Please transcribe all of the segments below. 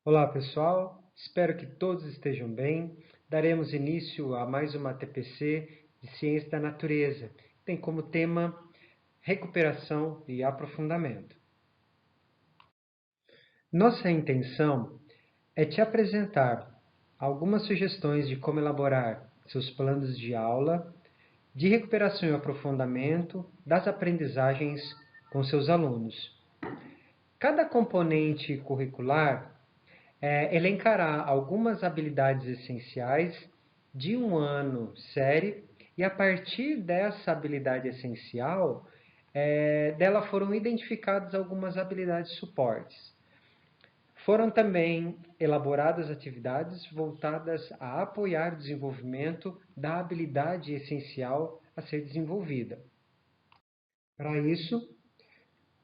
Olá pessoal, espero que todos estejam bem. Daremos início a mais uma TPC de Ciência da Natureza. Tem como tema recuperação e aprofundamento. Nossa intenção é te apresentar algumas sugestões de como elaborar seus planos de aula, de recuperação e aprofundamento das aprendizagens com seus alunos. Cada componente curricular elencará algumas habilidades essenciais de um ano série e a partir dessa habilidade essencial, dela foram identificadas algumas habilidades suportes. Foram também elaboradas atividades voltadas a apoiar o desenvolvimento da habilidade essencial a ser desenvolvida. Para isso,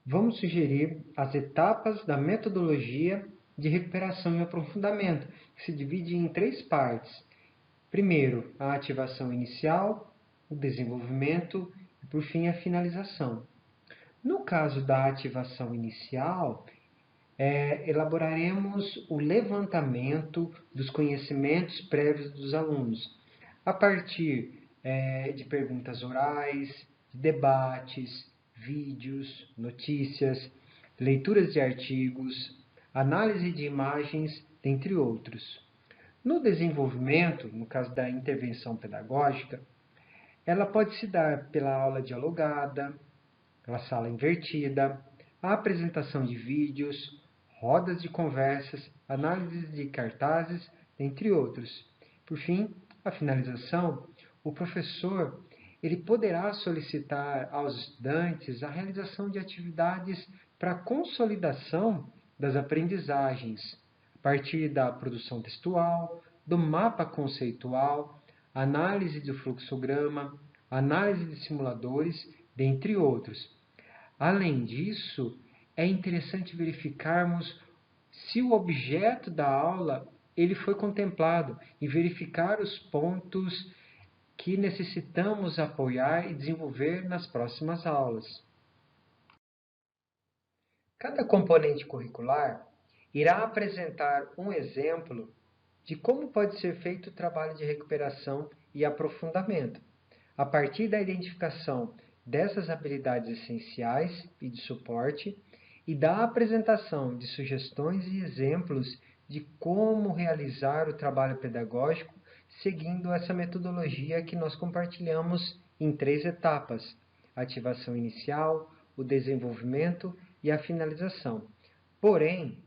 vamos sugerir as etapas da metodologia de recuperação e aprofundamento, que se divide em três partes. Primeiro, a ativação inicial, o desenvolvimento e, por fim, a finalização. No caso da ativação inicial, elaboraremos o levantamento dos conhecimentos prévios dos alunos, a partir de perguntas orais, debates, vídeos, notícias, leituras de artigos, análise de imagens, dentre outros. No desenvolvimento, no caso da intervenção pedagógica, ela pode se dar pela aula dialogada, pela sala invertida, a apresentação de vídeos, rodas de conversas, análises de cartazes, entre outros. Por fim, a finalização, o professor ele poderá solicitar aos estudantes a realização de atividades para a consolidação das aprendizagens, a partir da produção textual, do mapa conceitual, análise do fluxograma, análise de simuladores, dentre outros. Além disso, é interessante verificarmos se o objeto da aula ele foi contemplado e verificar os pontos que necessitamos apoiar e desenvolver nas próximas aulas. Cada componente curricular irá apresentar um exemplo de como pode ser feito o trabalho de recuperação e aprofundamento, a partir da identificação dessas habilidades essenciais e de suporte e da apresentação de sugestões e exemplos de como realizar o trabalho pedagógico seguindo essa metodologia que nós compartilhamos em três etapas: a ativação inicial, o desenvolvimento e a finalização. Porém,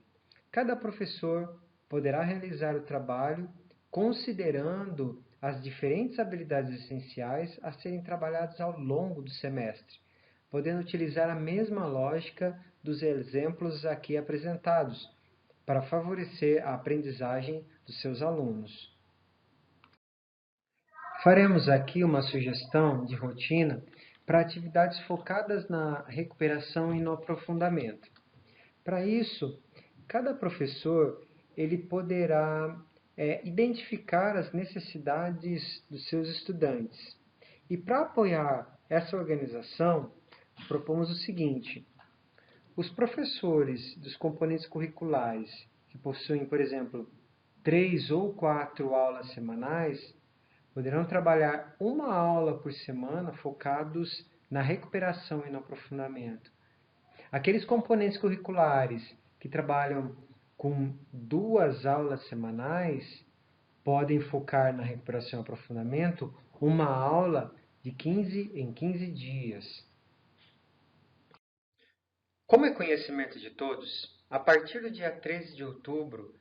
cada professor poderá realizar o trabalho considerando as diferentes habilidades essenciais a serem trabalhadas ao longo do semestre, podendo utilizar a mesma lógica dos exemplos aqui apresentados, para favorecer a aprendizagem dos seus alunos. Faremos aqui uma sugestão de rotina para atividades focadas na recuperação e no aprofundamento. Para isso, cada professor ele poderá identificar as necessidades dos seus estudantes. E para apoiar essa organização, propomos o seguinte: os professores dos componentes curriculares que possuem, por exemplo, 3 ou 4 aulas semanais, poderão trabalhar uma aula por semana focados na recuperação e no aprofundamento. Aqueles componentes curriculares que trabalham com 2 aulas semanais podem focar na recuperação e aprofundamento uma aula de 15 em 15 dias. Como é conhecimento de todos, a partir do dia 13 de outubro,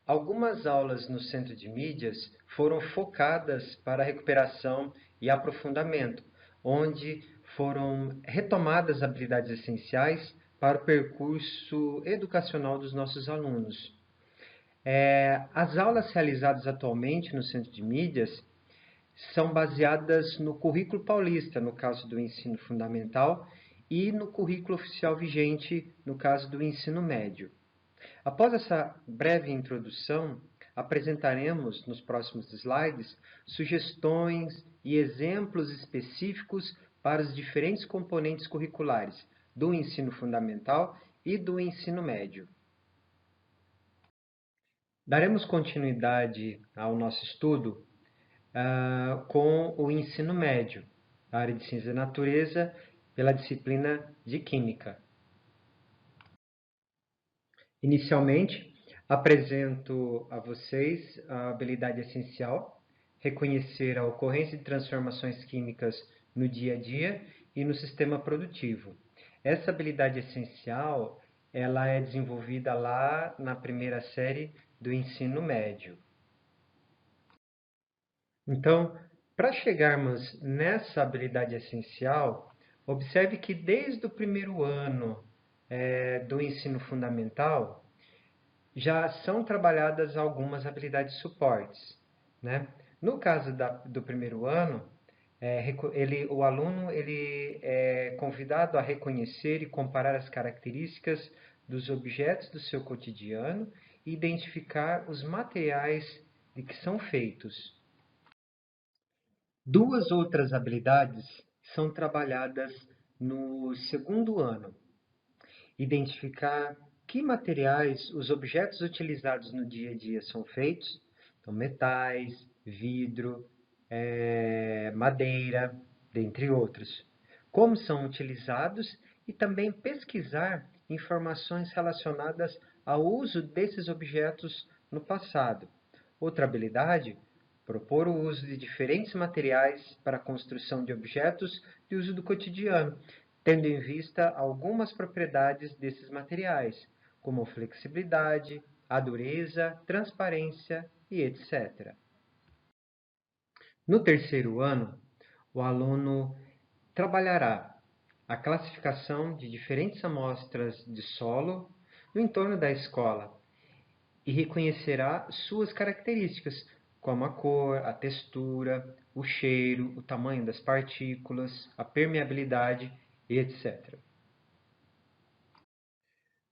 algumas aulas no Centro de Mídias foram focadas para a recuperação e aprofundamento, onde foram retomadas habilidades essenciais para o percurso educacional dos nossos alunos. As aulas realizadas atualmente no Centro de Mídias são baseadas no currículo paulista, no caso do ensino fundamental, e no currículo oficial vigente, no caso do ensino médio. Após essa breve introdução, apresentaremos nos próximos slides sugestões e exemplos específicos para os diferentes componentes curriculares do ensino fundamental e do ensino médio. Daremos continuidade ao nosso estudo com o ensino médio, a área de Ciência da Natureza, pela disciplina de Química. Inicialmente, apresento a vocês a habilidade essencial, reconhecer a ocorrência de transformações químicas no dia a dia e no sistema produtivo. Essa habilidade essencial, ela é desenvolvida lá na primeira série do ensino médio. Então, para chegarmos nessa habilidade essencial, observe que desde o primeiro ano do ensino fundamental, já são trabalhadas algumas habilidades suportes, né? No caso do primeiro ano, o aluno é convidado a reconhecer e comparar as características dos objetos do seu cotidiano e identificar os materiais de que são feitos. Duas outras habilidades são trabalhadas no segundo ano. Identificar que materiais os objetos utilizados no dia a dia são feitos, então metais, vidro, madeira, dentre outros. Como são utilizados e também pesquisar informações relacionadas ao uso desses objetos no passado. Outra habilidade, propor o uso de diferentes materiais para a construção de objetos de uso do cotidiano, tendo em vista algumas propriedades desses materiais, como flexibilidade, a dureza, transparência e etc. No terceiro ano, o aluno trabalhará a classificação de diferentes amostras de solo no entorno da escola e reconhecerá suas características, como a cor, a textura, o cheiro, o tamanho das partículas, a permeabilidade e etc.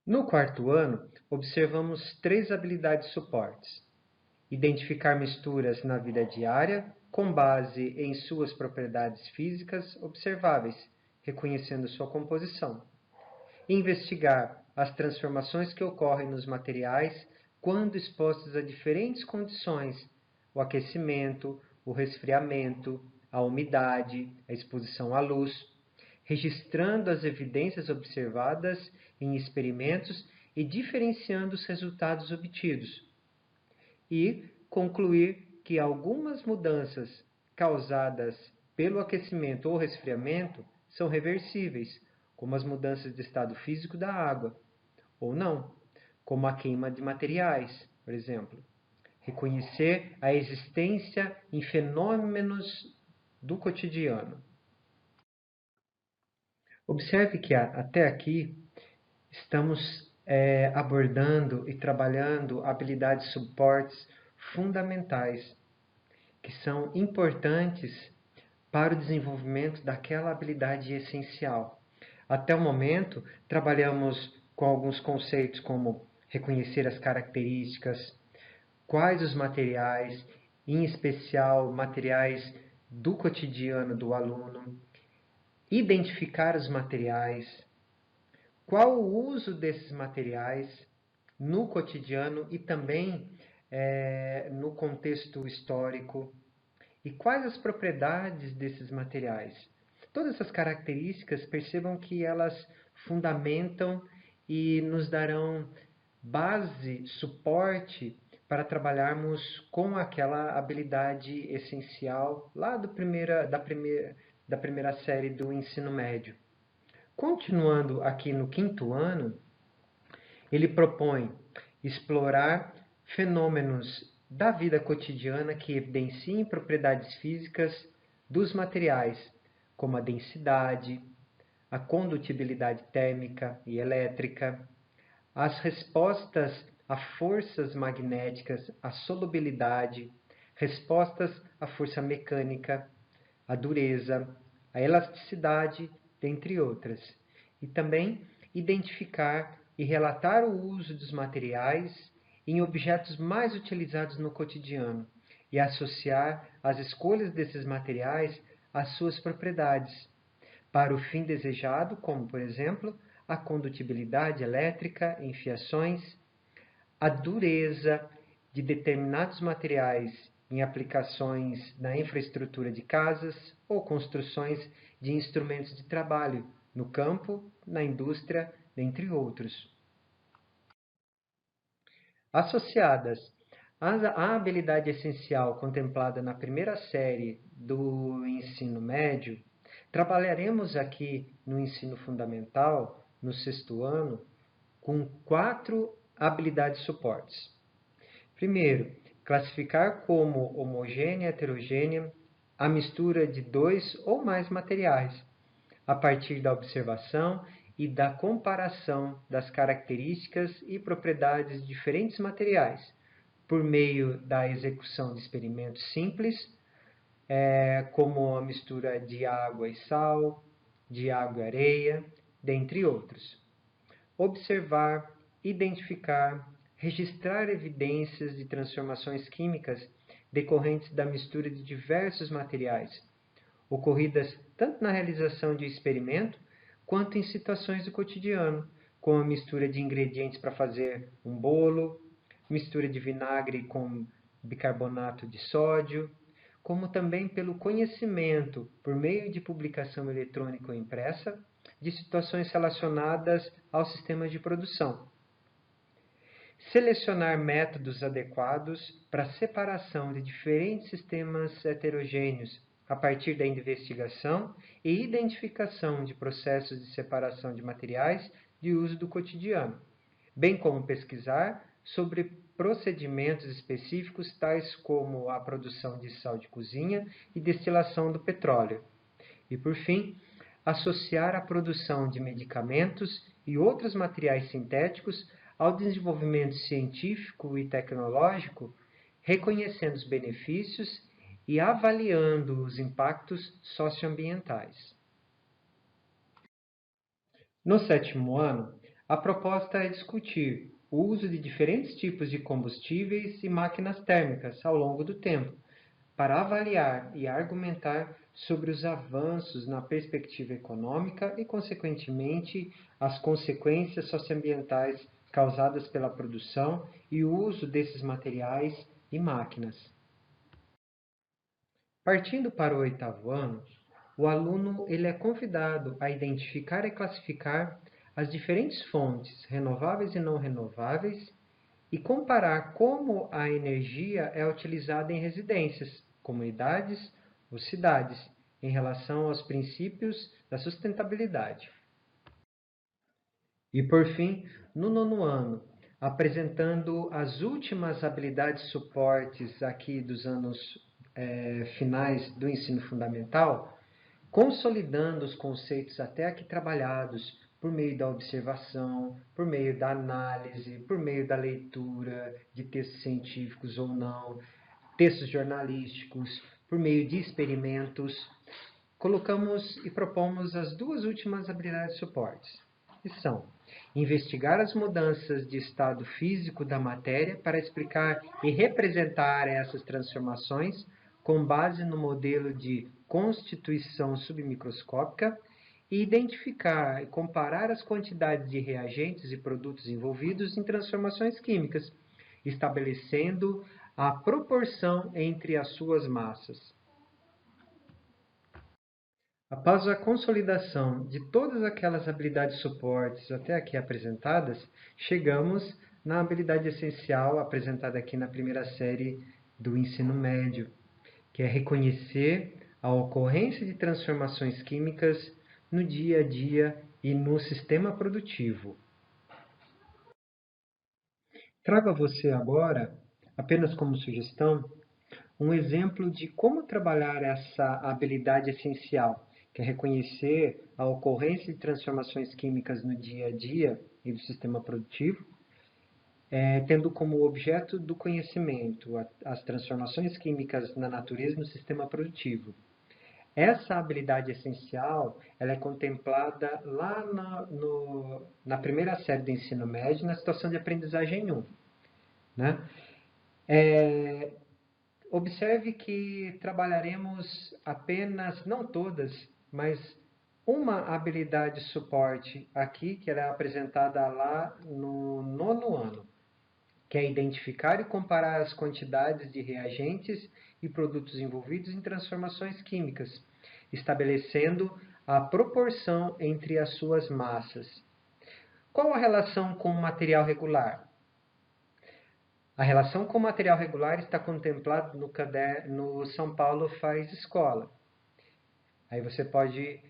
No quarto ano, observamos três habilidades suportes: identificar misturas na vida diária com base em suas propriedades físicas observáveis, reconhecendo sua composição. Investigar as transformações que ocorrem nos materiais quando expostos a diferentes condições, o aquecimento, o resfriamento, a umidade, a exposição à luz, registrando as evidências observadas em experimentos e diferenciando os resultados obtidos. E concluir que algumas mudanças causadas pelo aquecimento ou resfriamento são reversíveis, como as mudanças de estado físico da água, ou não, como a queima de materiais, por exemplo. Reconhecer a existência em fenômenos do cotidiano. Observe que até aqui estamos abordando e trabalhando habilidades suportes fundamentais, que são importantes para o desenvolvimento daquela habilidade essencial. Até o momento, trabalhamos com alguns conceitos como reconhecer as características, quais os materiais, em especial materiais do cotidiano do aluno, identificar os materiais, qual o uso desses materiais no cotidiano e também no contexto histórico, e quais as propriedades desses materiais. Todas essas características, percebam que elas fundamentam e nos darão base, suporte para trabalharmos com aquela habilidade essencial lá da primeira série do ensino médio. Continuando aqui no quinto ano, ele propõe explorar fenômenos da vida cotidiana que evidenciem propriedades físicas dos materiais, como a densidade, a condutibilidade térmica e elétrica, as respostas a forças magnéticas, a solubilidade, respostas à força mecânica, a dureza, a elasticidade, dentre outras. E também identificar e relatar o uso dos materiais em objetos mais utilizados no cotidiano e associar as escolhas desses materiais às suas propriedades, para o fim desejado, como, por exemplo, a condutibilidade elétrica em fiações, a dureza de determinados materiais em aplicações na infraestrutura de casas ou construções de instrumentos de trabalho no campo, na indústria, dentre outros. Associadas à habilidade essencial contemplada na primeira série do ensino médio, trabalharemos aqui no ensino fundamental, no 6º ano, com 4 habilidades suportes. Primeiro, classificar como homogênea e heterogênea a mistura de 2 ou mais materiais, a partir da observação e da comparação das características e propriedades de diferentes materiais, por meio da execução de experimentos simples, como a mistura de água e sal, de água e areia, dentre outros. Observar, identificar, registrar evidências de transformações químicas decorrentes da mistura de diversos materiais, ocorridas tanto na realização de experimento, quanto em situações do cotidiano, como a mistura de ingredientes para fazer um bolo, mistura de vinagre com bicarbonato de sódio, como também pelo conhecimento, por meio de publicação eletrônica ou impressa, de situações relacionadas ao sistema de produção. Selecionar métodos adequados para a separação de diferentes sistemas heterogêneos a partir da investigação e identificação de processos de separação de materiais de uso do cotidiano, bem como pesquisar sobre procedimentos específicos tais como a produção de sal de cozinha e destilação do petróleo. E, por fim, associar a produção de medicamentos e outros materiais sintéticos ao desenvolvimento científico e tecnológico, reconhecendo os benefícios e avaliando os impactos socioambientais. No 7º ano, a proposta é discutir o uso de diferentes tipos de combustíveis e máquinas térmicas ao longo do tempo, para avaliar e argumentar sobre os avanços na perspectiva econômica e, consequentemente, as consequências socioambientais causadas pela produção e o uso desses materiais e máquinas. Partindo para o 8º ano, o aluno é convidado a identificar e classificar as diferentes fontes renováveis e não renováveis e comparar como a energia é utilizada em residências, comunidades ou cidades, em relação aos princípios da sustentabilidade. E, por fim, no 9º ano, apresentando as últimas habilidades suportes aqui dos anos finais do ensino fundamental, consolidando os conceitos até aqui trabalhados por meio da observação, por meio da análise, por meio da leitura de textos científicos ou não, textos jornalísticos, por meio de experimentos, colocamos e propomos as 2 últimas habilidades suportes, que são investigar as mudanças de estado físico da matéria para explicar e representar essas transformações com base no modelo de constituição submicroscópica e identificar e comparar as quantidades de reagentes e produtos envolvidos em transformações químicas, estabelecendo a proporção entre as suas massas. Após a consolidação de todas aquelas habilidades suportes até aqui apresentadas, chegamos na habilidade essencial apresentada aqui na primeira série do ensino médio, que é reconhecer a ocorrência de transformações químicas no dia a dia e no sistema produtivo. Trago a você agora, apenas como sugestão, um exemplo de como trabalhar essa habilidade essencial, que é reconhecer a ocorrência de transformações químicas no dia a dia e do sistema produtivo, tendo como objeto do conhecimento as transformações químicas na natureza e no sistema produtivo. Essa habilidade essencial ela é contemplada lá na primeira série do ensino médio, na situação de aprendizagem 1. Né? Observe que trabalharemos apenas, não todas, mas uma habilidade suporte aqui, que ela é apresentada lá no 9º ano. que é identificar e comparar as quantidades de reagentes e produtos envolvidos em transformações químicas, estabelecendo a proporção entre as suas massas. Qual a relação com o material regular? A relação com o material regular está contemplada no São Paulo Faz Escola. Aí você pode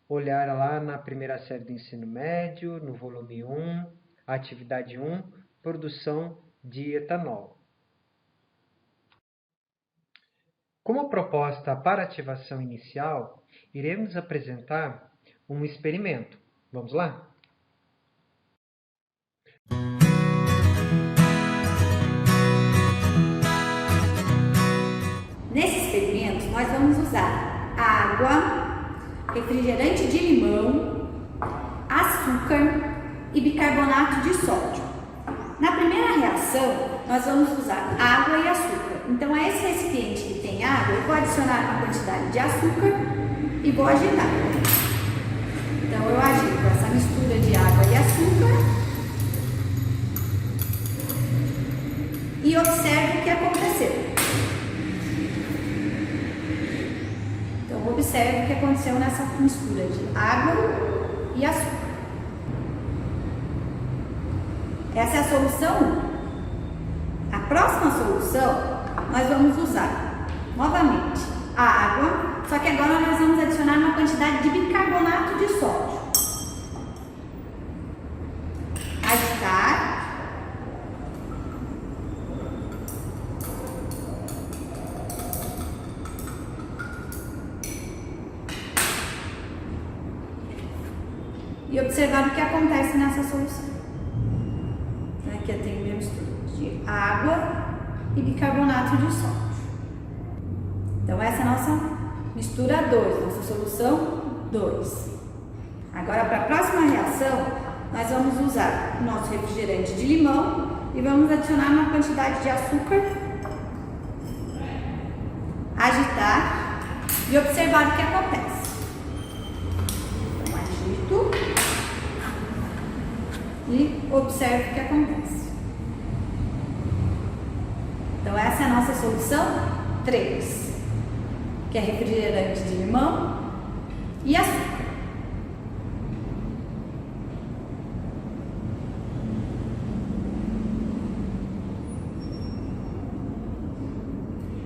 olhar lá na primeira série do ensino médio, no volume 1, atividade 1, produção de etanol. Como proposta para ativação inicial, iremos apresentar um experimento. Vamos lá? Nesse experimento, nós vamos usar água, refrigerante de limão, açúcar e bicarbonato de sódio. Na primeira reação, nós vamos usar água e açúcar. Então, a esse recipiente que tem água, eu vou adicionar uma quantidade de açúcar e vou agitar. Então, eu agito essa mistura de água e açúcar e observo o que aconteceu. Então, observe o que aconteceu nessa mistura de água e açúcar. Essa é a solução 1. A próxima solução, nós vamos usar novamente a água, só que agora nós vamos adicionar uma quantidade de bicarbonato de sódio. Agitar. E observar o que acontece nessa solução. Aqui eu tenho minha mistura de água e bicarbonato de sódio. Então, essa é a nossa mistura 2, nossa solução 2. Agora, para a próxima reação, nós vamos usar o nosso refrigerante de limão e vamos adicionar uma quantidade de açúcar, agitar e observar o que acontece. Então, agito e observe o que acontece. Então, essa é a nossa solução 3, que é refrigerante de limão e açúcar.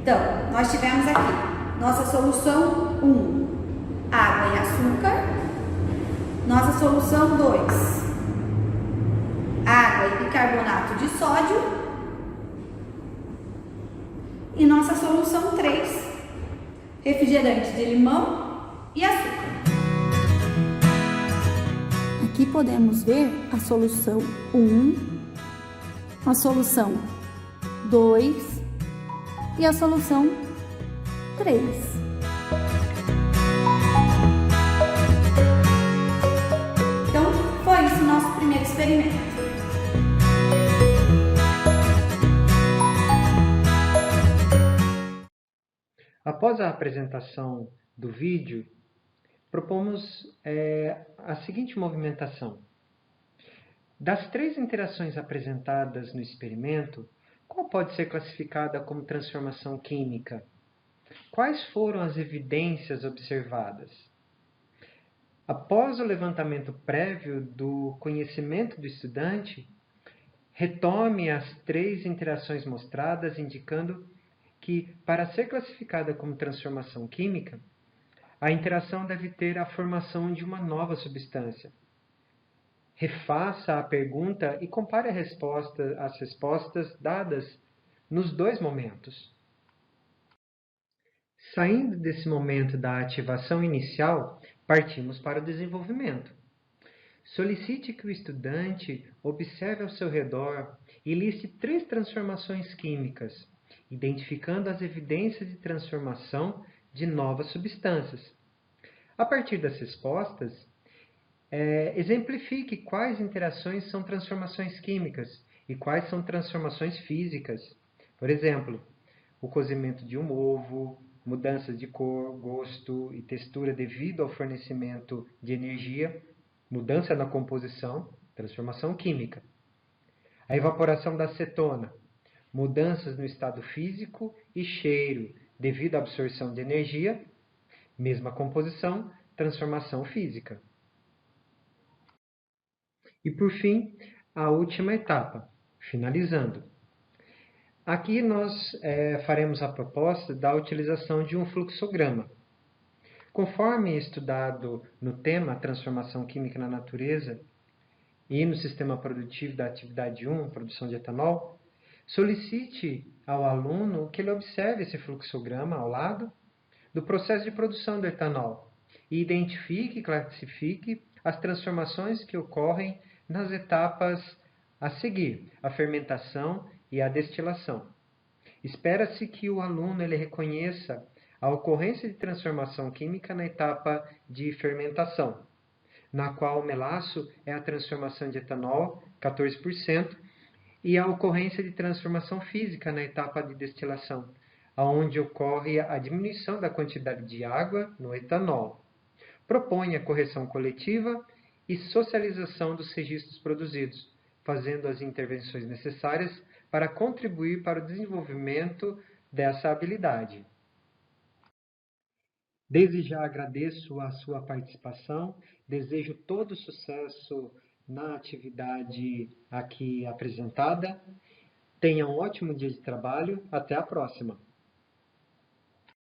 Então, nós tivemos aqui nossa solução 1, água e açúcar. Nossa solução 2, água e bicarbonato de sódio. E nossa solução 3, refrigerante de limão e açúcar. Aqui podemos ver a solução 1, a solução 2 e a solução 3. Então, foi isso o nosso primeiro experimento. Após a apresentação do vídeo, propomos a seguinte movimentação. Das 3 interações apresentadas no experimento, qual pode ser classificada como transformação química? Quais foram as evidências observadas? Após o levantamento prévio do conhecimento do estudante, retome as 3 interações mostradas, indicando que, para ser classificada como transformação química, a interação deve ter a formação de uma nova substância. Refaça a pergunta e compare as respostas dadas nos 2 momentos. Saindo desse momento da ativação inicial, partimos para o desenvolvimento. Solicite que o estudante observe ao seu redor e liste 3 transformações químicas, identificando as evidências de transformação de novas substâncias. A partir das respostas, exemplifique quais interações são transformações químicas e quais são transformações físicas. Por exemplo, o cozimento de um ovo, mudanças de cor, gosto e textura devido ao fornecimento de energia, mudança na composição, transformação química. A evaporação da acetona, mudanças no estado físico e cheiro devido à absorção de energia, mesma composição, transformação física. E por fim, a última etapa, finalizando. Aqui nós faremos a proposta da utilização de um fluxograma. Conforme estudado no tema Transformação Química na Natureza e no Sistema Produtivo da Atividade 1, Produção de Etanol, solicite ao aluno que ele observe esse fluxograma ao lado do processo de produção do etanol e identifique e classifique as transformações que ocorrem nas etapas a seguir, a fermentação e a destilação. Espera-se que o aluno ele reconheça a ocorrência de transformação química na etapa de fermentação, na qual o melaço é a transformação de etanol, 14%, e a ocorrência de transformação física na etapa de destilação, onde ocorre a diminuição da quantidade de água no etanol. Propõe a correção coletiva e socialização dos registros produzidos, fazendo as intervenções necessárias para contribuir para o desenvolvimento dessa habilidade. Desde já agradeço a sua participação, desejo todo sucesso na atividade aqui apresentada. Tenha um ótimo dia de trabalho, até a próxima!